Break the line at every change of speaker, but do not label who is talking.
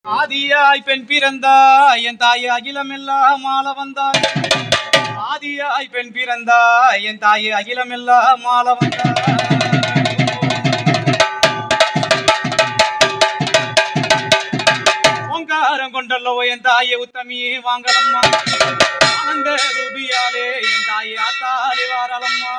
ஆதியாய் பெண் பிறந்தாய் என் தாய் அகிலமெல்லாம் ஆள வந்தாய். ஆதியாய் பெண் பிறந்தாய் என் தாய் அகிலமெல்லாம் ஆள வந்தாய். ஓங்காரம் கொண்டல்லோ என் தாயை உத்தமியே வாங்கலம்மா. ஆனந்த ரூபியாலே என் தாயை ஆத்தாலே வாரலம்மா.